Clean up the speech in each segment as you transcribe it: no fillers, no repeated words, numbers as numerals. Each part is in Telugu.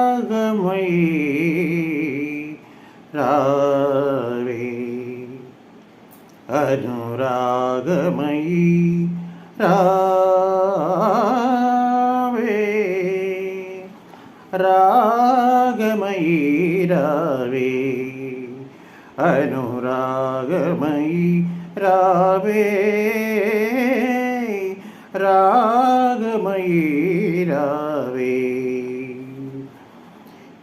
రాగమయీ రావే అనురాగమయీ రావే రాగమయీ రావే అనురాగమయీ రావే రాగమయీ రావే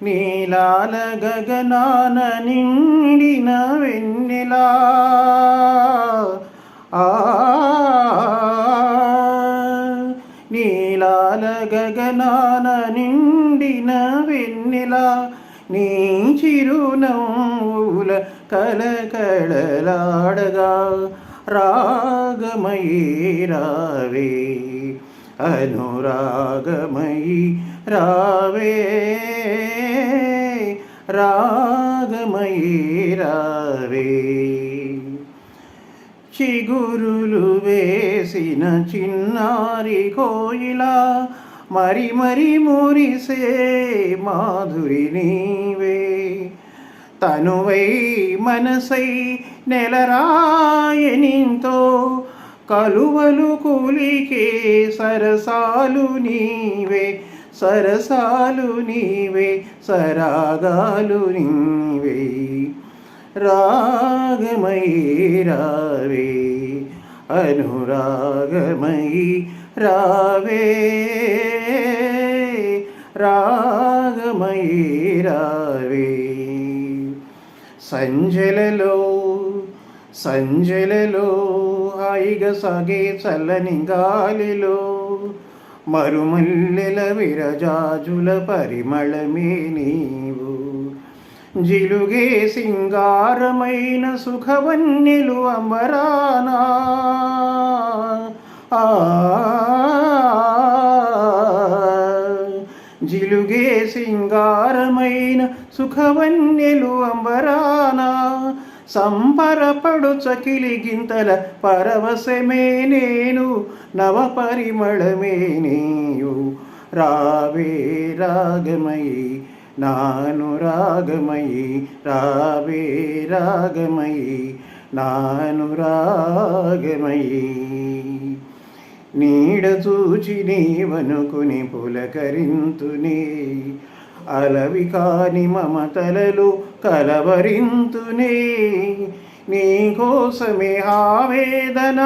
నీలాల గగనాన నిండిన వెన్నెలా నీలాల గగనాన నిండిన వెన్నెలా నీ చిరునవ్వుల కలకళలాడగా రాగమయీ రావే అనురాగమయీ రావే రాగమయీ రావే చిగురులు వేసిన చిన్నారి కోయిలా మరి మరి మురిసే మాధురి నీవే తనువై మనసై నెలరాయనింతో కలువలు కూలికే సరసాలు నీవే సరసాలు నీవే సరాగాలు నీవే రాగమయీ రావే అనురాగమయీ రావే రాగమయీ రావే సంజలలో హాయిగా సాగే చల్లని గాలిలో మరుమల్లెల విరజాజుల పరిమళమే నీవు జిలుగే సింగారమైన సుఖవన్నెలు అమరానా జిలుగే సింగారమైన సుఖవన్నెలు అంబరానా సంబరపడు చకిలి గింతల పరవశమే నేను నవ పరిమళమే నీయు రావే రాగమయీ నాను రాగమయీ రావే రాగమయీ నాను రాగమయీ నీడ చూచి నీవనుకుని పులకరింతునే అలవి కాని మమతలలో కలవరింతునే నీ కోసమే ఆవేదన